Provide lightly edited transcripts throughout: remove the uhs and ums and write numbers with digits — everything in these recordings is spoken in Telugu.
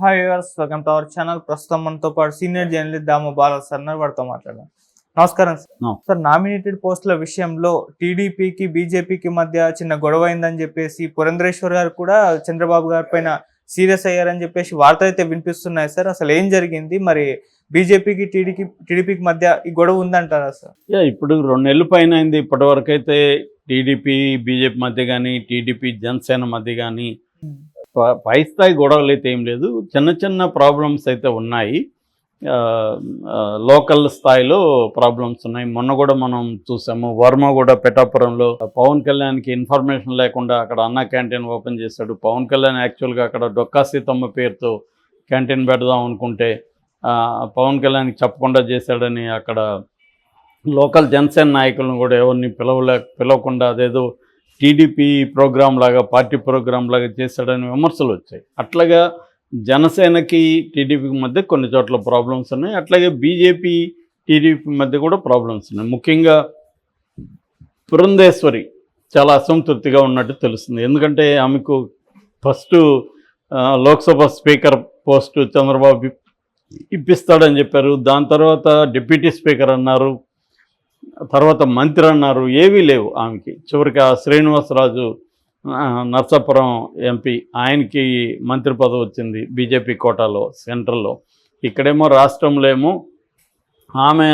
Hi viewers, welcome to our channel. ప్రస్తుతం మనతో పాటు సీనియర్ జర్నలిస్ట్ దాము బాలా సార్ ఉన్నారు. వారితో మాట్లాడదాం. నమస్కారం సార్. No. సార్, నామినేటెడ్ పోస్టుల విషయంలో టీడీపీకి బీజేపీకి మధ్య చిన్న గొడవ అయిందని చెప్పేసి పురంధరేశ్వర్ గారు కూడా చంద్రబాబు గారి పైన సీరియస్ అయ్యారని చెప్పేసి వార్తలు అయితే వినిపిస్తున్నాయి సార్. అసలు ఏం జరిగింది? మరి బీజేపీకి టీడీపీకి మధ్య ఈ గొడవ ఉందంటారా సార్? ఇప్పుడు 2 నెలల పైన అయింది. ఇప్పటివరకు అయితే టీడీపీ బీజేపీ మధ్య కానీ, టీడీపీ జనసేన మధ్య కానీ పై స్థాయి గొడవలు అయితే ఏం లేదు. చిన్న చిన్న ప్రాబ్లమ్స్ అయితే ఉన్నాయి. లోకల్ స్థాయిలో ప్రాబ్లమ్స్ ఉన్నాయి. మొన్న కూడా మనం చూసాము, వర్మ కూడా పిఠాపురంలో పవన్ కళ్యాణ్కి ఇన్ఫర్మేషన్ లేకుండా అక్కడ అన్న క్యాంటీన్ ఓపెన్ చేశాడు. పవన్ కళ్యాణ్ యాక్చువల్గా అక్కడ డొక్కా సీతమ్మ పేరుతో క్యాంటీన్ పెడదాం అనుకుంటే పవన్ కళ్యాణ్కి చెప్పకుండా చేశాడని అక్కడ లోకల్ జనసేన నాయకులను కూడా ఎవరిని పిలవకుండా అదేదో టీడీపీ ప్రోగ్రాం లాగా, పార్టీ ప్రోగ్రాం లాగా చేశాడని విమర్శలు వచ్చాయి. అట్లాగా జనసేనకి టీడీపీకి మధ్య కొన్ని చోట్ల ప్రాబ్లమ్స్ ఉన్నాయి. అట్లాగే బీజేపీ టీడీపీ మధ్య కూడా ప్రాబ్లమ్స్ ఉన్నాయి. ముఖ్యంగా పురంధేశ్వరి చాలా అసంతృప్తిగా ఉన్నట్టు తెలుస్తుంది. ఎందుకంటే ఆమెకు first Lok Sabha speaker post Chandrababu ఇప్పిస్తాడని చెప్పారు. దాని తర్వాత డిప్యూటీ స్పీకర్ అన్నారు, తర్వాత మంత్రి అన్నారు. ఏవీ లేవు ఆమెకి. చివరికి ఆ శ్రీనివాసరాజు నర్సాపురం ఎంపీ, ఆయనకి మంత్రి పదవి వచ్చింది బీజేపీ కోటాలో, సెంట్రల్లో. ఇక్కడేమో రాష్ట్రంలో ఏమో ఆమె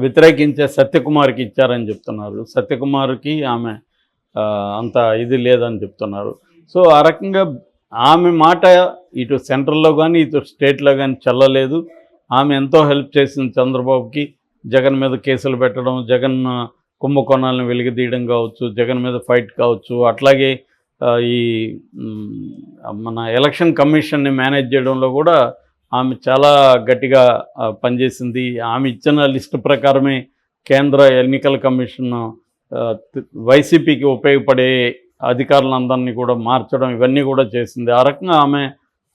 వ్యతిరేకించే సత్యకుమార్కి ఇచ్చారని చెప్తున్నారు. సత్యకుమార్కి ఆమె అంత ఇది లేదని చెప్తున్నారు. సో ఆ రకంగా ఆమె మాట ఇటు సెంట్రల్లో కానీ ఇటు స్టేట్లో కానీ చెల్లలేదు. ఆమె ఎంతో హెల్ప్ చేసింది చంద్రబాబుకి. జగన్ మీద కేసులు పెట్టడం, జగన్ కుంభకోణాలను వెలికితీయడం కావచ్చు, జగన్ మీద ఫైట్ కావచ్చు, అట్లాగే ఈ మన ఎలక్షన్ కమిషన్ని మేనేజ్ చేయడంలో కూడా ఆమె చాలా గట్టిగా పనిచేసింది. ఆమె ఇచ్చిన లిస్టు ప్రకారమే కేంద్ర ఎన్నికల కమిషన్ వైసీపీకి ఉపయోగపడే అధికారులందరినీ కూడా మార్చడం, ఇవన్నీ కూడా చేసింది. ఆ రకంగా ఆమె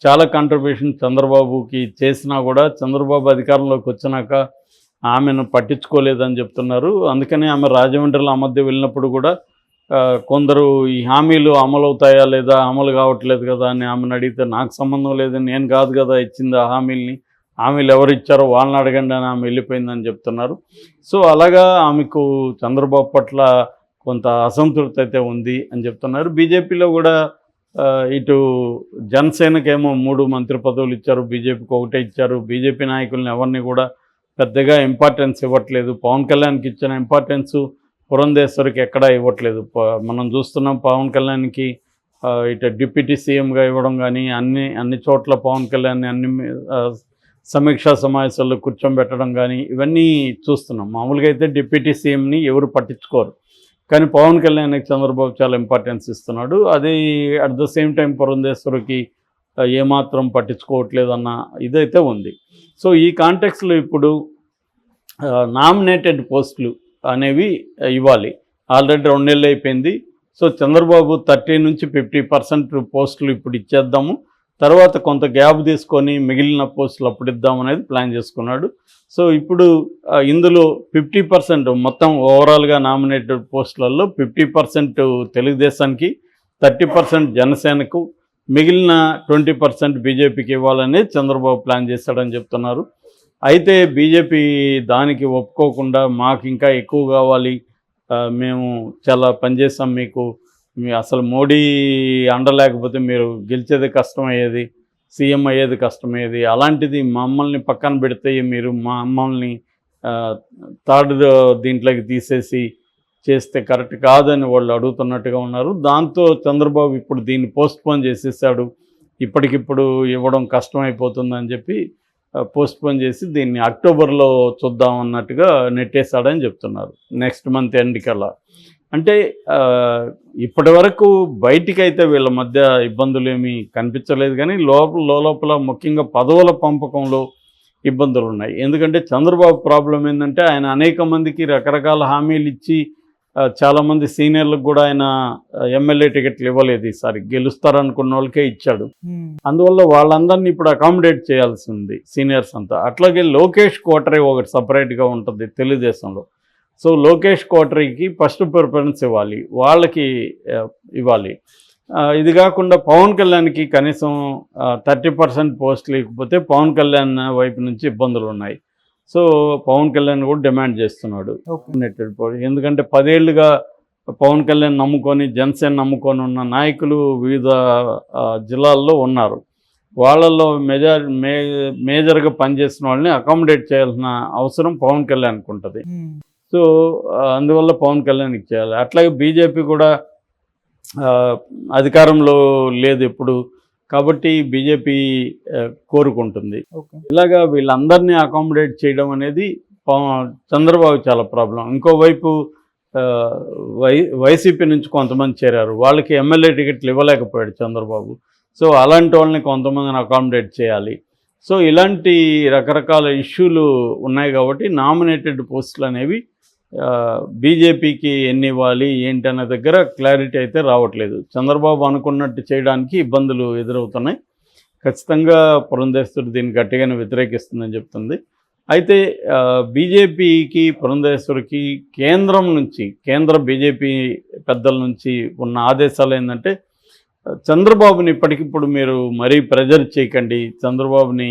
చాలా కాంట్రిబ్యూషన్ చంద్రబాబుకి చేసినా కూడా చంద్రబాబు అధికారంలోకి వచ్చినాక ఆమెను పట్టించుకోలేదని చెప్తున్నారు. అందుకని ఆమె రాజమండ్రిలో ఆ మధ్య వెళ్ళినప్పుడు కూడా కొందరు ఈ హామీలు అమలు అవుతాయా లేదా, అమలు కావట్లేదు కదా అని ఆమెను అడిగితే నాకు సంబంధం లేదు, నేను కాదు కదా ఇచ్చింది ఆ హామీలు ఎవరు ఇచ్చారో వాళ్ళని అడగండి అని ఆమె వెళ్ళిపోయిందని చెప్తున్నారు. సో అలాగా ఆమెకు చంద్రబాబు పట్ల కొంత అసంతృప్తి అయితే ఉంది అని చెప్తున్నారు. బీజేపీలో కూడా ఇటు జనసేనకేమో 3 మంత్రి పదవులు ఇచ్చారు, బీజేపీకి 1 ఇచ్చారు. బీజేపీ నాయకులను ఎవరిని కూడా పెద్దగా ఇంపార్టెన్స్ ఇవ్వట్లేదు. పవన్ కళ్యాణ్కి ఇచ్చిన ఇంపార్టెన్స్ పురంధేశ్వరికి ఎక్కడా ఇవ్వట్లేదు. మనం చూస్తున్నాం, పవన్ కళ్యాణ్కి ఇటు డిప్యూటీ సీఎంగా ఇవ్వడం కానీ, అన్ని చోట్ల పవన్ కళ్యాణ్ని అన్ని సమీక్షా సమావేశాల్లో కూర్చోబెట్టడం కానీ ఇవన్నీ చూస్తున్నాం. మామూలుగా అయితే డిప్యూటీ సీఎంని ఎవరు పట్టించుకోరు, కానీ పవన్ కళ్యాణ్కి చంద్రబాబు చాలా ఇంపార్టెన్స్ ఇస్తున్నాడు. అది అట్ ద సేమ్ టైం పురంధేశ్వరికి ఏమాత్రం పట్టించుకోవట్లేదు అన్న ఇదైతే ఉంది. సో ఈ కాంటెక్స్లో ఇప్పుడు నామినేటెడ్ పోస్టులు అనేవి ఇవ్వాలి. ఆల్రెడీ 2 నెలలు అయిపోయింది. సో చంద్రబాబు 30 నుంచి 50% పోస్టులు ఇప్పుడు ఇచ్చేద్దాము, తర్వాత కొంత గ్యాప్ తీసుకొని మిగిలిన పోస్టులు అప్పుడు ఇద్దామనేది ప్లాన్ చేసుకున్నాడు. సో ఇప్పుడు ఇందులో 50% మొత్తం ఓవరాల్గా నామినేటెడ్ పోస్టులలో 50% తెలుగుదేశానికి, 30% జనసేనకు, మిగిలిన 20% బీజేపీకి ఇవ్వాలనేది చంద్రబాబు ప్లాన్ చేశాడని చెప్తున్నారు. అయితే బీజేపీ దానికి ఒప్పుకోకుండా మాకు ఇంకా ఎక్కువ కావాలి, మేము చాలా పనిచేస్తాం, మీకు అసలు మోడీ అండలేకపోతే మీరు గెలిచేది కష్టమయ్యేది, సీఎం అయ్యేది కష్టమయ్యేది, అలాంటిది మమ్మల్ని పక్కన పెడితే మీరు మమ్మల్ని థర్డ్ దీంట్లోకి తీసేసి చేస్తే కరెక్ట్ కాదని వాళ్ళు అడుగుతున్నట్టుగా ఉన్నారు. దాంతో చంద్రబాబు ఇప్పుడు దీన్ని పోస్ట్పోన్ చేసేసాడు. ఇప్పటికిప్పుడు ఇవ్వడం కష్టమైపోతుందని చెప్పి పోస్ట్పోన్ చేసి దీన్ని అక్టోబర్లో చూద్దాం అన్నట్టుగా నెట్టేశాడని చెప్తున్నారు. నెక్స్ట్ మంత్ ఎండ్ కల్లా. అంటే ఇప్పటి వరకు బయటికైతే వీళ్ళ మధ్య ఇబ్బందులు ఏమీ కనిపించలేదు, కానీ లోపల ముఖ్యంగా పదవుల పంపకంలో ఇబ్బందులు ఉన్నాయి. ఎందుకంటే చంద్రబాబు ప్రాబ్లం ఏంటంటే ఆయన అనేక మందికి రకరకాల హామీలు ఇచ్చి చాలామంది సీనియర్లకు కూడా ఆయన ఎమ్మెల్యే టికెట్లు ఇవ్వలేదు. ఈసారి గెలుస్తారనుకున్న వాళ్ళకే ఇచ్చాడు. అందువల్ల వాళ్ళందరినీ ఇప్పుడు అకామిడేట్ చేయాల్సి ఉంది సీనియర్స్ అంతా. అట్లాగే లోకేష్ కోటరీ ఒకటి సపరేట్గా ఉంటుంది తెలుగుదేశంలో. సో లోకేష్ కోటరీకి ఫస్ట్ ప్రిఫరెన్స్ ఇవ్వాలి, వాళ్ళకి ఇవ్వాలి. ఇది కాకుండా పవన్ కళ్యాణ్కి కనీసం 30% పోస్టులు ఇకపోతే పవన్ కళ్యాణ్ వైపు నుంచి ఇబ్బందులు ఉన్నాయి. సో పవన్ కళ్యాణ్ కూడా డిమాండ్ చేస్తున్నాడు ఎందుకంటే 10 ఏళ్ళుగా పవన్ కళ్యాణ్ నమ్ముకొని జనసేన నమ్ముకొని ఉన్న నాయకులు వివిధ జిల్లాల్లో ఉన్నారు. వాళ్ళల్లో మేజర్గా పనిచేసిన వాళ్ళని అకామిడేట్ చేయాల్సిన అవసరం పవన్ కళ్యాణ్కి ఉంటుంది. సో అందువల్ల పవన్ కళ్యాణ్కి చేయాలి. అట్లాగే బీజేపీ కూడా అధికారంలో లేదు ఎప్పుడు, కాబట్టి బీజేపీ కోరుకుంటుంది. ఇలాగా వీళ్ళందరినీ అకామిడేట్ చేయడం అనేది చంద్రబాబు చాలా ప్రాబ్లం. ఇంకోవైపు వైసీపీ నుంచి కొంతమంది చేరారు, వాళ్ళకి ఎమ్మెల్యే టికెట్లు ఇవ్వలేకపోయాడు చంద్రబాబు. సో అలాంటి వాళ్ళని కొంతమందిని అకామిడేట్ చేయాలి. సో ఇలాంటి రకరకాల ఇష్యూలు ఉన్నాయి కాబట్టి నామినేటెడ్ పోస్టులు అనేవి బీజేపీకి ఎన్ని ఇవ్వాలి ఏంటి అనే దగ్గర క్లారిటీ అయితే రావట్లేదు. చంద్రబాబు అనుకున్నట్టు చేయడానికి ఇబ్బందులు ఎదురవుతున్నాయి. ఖచ్చితంగా పురంధేశ్వరి దీన్ని గట్టిగానే వ్యతిరేకిస్తుందని చెప్తుంది. అయితే బీజేపీకి పురంధేశ్వరికి కేంద్రం నుంచి కేంద్ర బీజేపీ పెద్దల నుంచి ఉన్న ఆదేశాలు ఏంటంటే చంద్రబాబుని ఇప్పటికిప్పుడు మీరు మరీ ప్రెజర్ చేయకండి, చంద్రబాబుని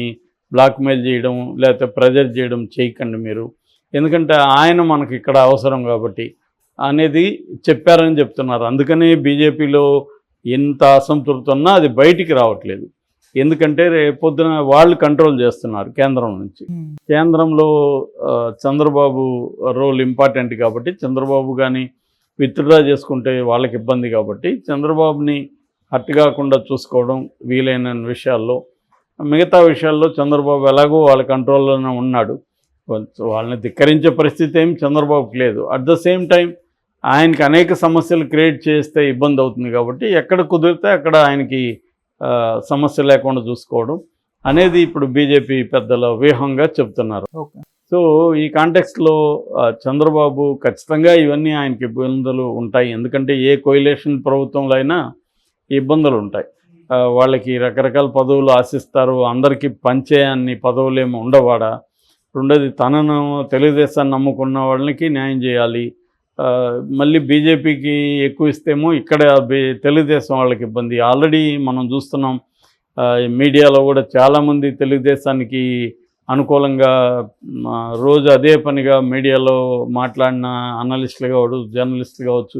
బ్లాక్మెయిల్ చేయడం లేకపోతే ప్రెజర్ చేయడం చేయకండి మీరు, ఎందుకంటే ఆయన మనకి ఇక్కడ అవసరం కాబట్టి అనేది చెప్పారని చెప్తున్నారు. అందుకనే బీజేపీలో ఎంత అసంతృప్తి ఉన్నా అది బయటికి రావట్లేదు. ఎందుకంటే రేపొద్దున వాళ్ళు కంట్రోల్ చేస్తున్నారు కేంద్రం నుంచి. కేంద్రంలో చంద్రబాబు రోల్ ఇంపార్టెంట్ కాబట్టి చంద్రబాబు కానీ విత్డ్రా చేసుకుంటే వాళ్ళకి ఇబ్బంది కాబట్టి చంద్రబాబుని హర్ట్ కాకుండా చూసుకోవడం వీలైన విషయాల్లో, మిగతా విషయాల్లో చంద్రబాబు ఎలాగో వాళ్ళ కంట్రోల్లోనే ఉన్నాడు. వాళ్ళని ధిక్కరించే పరిస్థితి ఏం చంద్రబాబుకి లేదు. అట్ ద సేమ్ టైం ఆయనకి అనేక సమస్యలు క్రియేట్ చేస్తే ఇబ్బంది అవుతుంది కాబట్టి ఎక్కడ కుదిరితే అక్కడ ఆయనకి సమస్య లేకుండా చూసుకోవడం అనేది ఇప్పుడు బీజేపీ పెద్దల వ్యూహంగా చెప్తున్నారు. సో ఈ కాంటెక్స్ట్లో చంద్రబాబు ఖచ్చితంగా ఇవన్నీ ఆయనకి ఇబ్బందులు ఉంటాయి. ఎందుకంటే ఏ కోయిలేషన్ ప్రభుత్వంలో అయినా ఇబ్బందులు ఉంటాయి. వాళ్ళకి రకరకాల పదవులు ఆశిస్తారు, అందరికీ పంచే అన్ని పదవులు ఏమి ఉండవాడా, రెండోది తనను తెలుగుదేశాన్ని నమ్ముకున్న వాళ్ళకి న్యాయం చేయాలి. మళ్ళీ బీజేపీకి ఎక్కువ ఇస్తేమో ఇక్కడ తెలుగుదేశం వాళ్ళకి ఇబ్బంది. ఆల్రెడీ మనం చూస్తున్నాం మీడియాలో కూడా చాలామంది తెలుగుదేశానికి అనుకూలంగా రోజు అదే పనిగా మీడియాలో మాట్లాడిన అనలిస్టులు కావచ్చు, జర్నలిస్టులు కావచ్చు,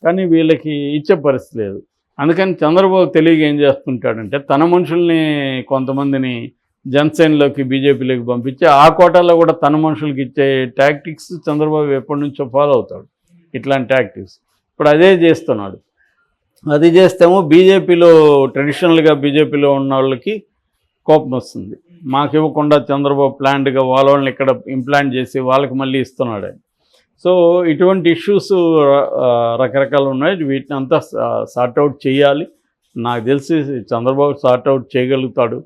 కానీ వీళ్ళకి ఇచ్చే పరిస్థితి లేదు. అందుకని చంద్రబాబు తెలియక ఏం చేస్తుంటాడంటే తన మనుషుల్ని కొంతమందిని జనసేనలోకి బీజేపీలోకి పంపించి ఆ కోటాలో కూడా తన మనుషులకి ఇచ్చే టాక్టిక్స్ చంద్రబాబు ఎప్పటి నుంచో ఫాలో అవుతాడు. ఇట్లాంటి టాక్టిక్స్ ఇప్పుడు అదే చేస్తున్నాడు. అది చేస్తేమో బీజేపీలో ట్రెడిషనల్గా బీజేపీలో ఉన్న వాళ్ళకి కోపం వస్తుంది. మాకు ఇవ్వకుండా చంద్రబాబు ప్లాంట్గా వాళ్ళని ఇక్కడ ఇంప్లాంట్ చేసి వాళ్ళకి మళ్ళీ ఇస్తున్నాడు. సో ఇటువంటి ఇష్యూస్ రకరకాలు ఉన్నాయి. వీటిని అంతా సార్ట్అవుట్ చేయాలి. నాకు తెలిసి చంద్రబాబు సార్ట్అవుట్ చేయగలుగుతాడు.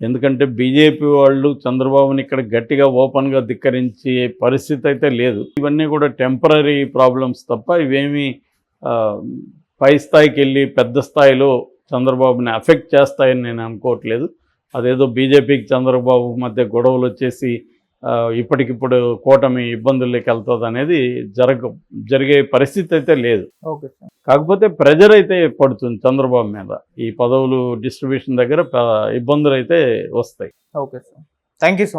ఎందుకంటే బీజేపీ వాళ్ళు చంద్రబాబుని ఇక్కడ గట్టిగా ఓపెన్గా ధిక్కరించే పరిస్థితి అయితే లేదు. ఇవన్నీ కూడా టెంపరీ ప్రాబ్లమ్స్ తప్ప ఇవేమీ పై స్థాయికి వెళ్ళి పెద్ద స్థాయిలో చంద్రబాబుని అఫెక్ట్ చేస్తాయని నేను అనుకోవట్లేదు. అదేదో బీజేపీకి చంద్రబాబు మధ్య గొడవలు వచ్చేసి ఇప్పటికిప్పుడు కూటమి ఇబ్బందుల్లోకి వెళ్తుంది అనేది జరిగే పరిస్థితి అయితే లేదు. కాకపోతే ప్రెజర్ అయితే పడుతుంది చంద్రబాబు మీద. ఈ పదవులు డిస్ట్రిబ్యూషన్ దగ్గర ఇబ్బందులు అయితే వస్తాయి. Okay sir, thank you so much.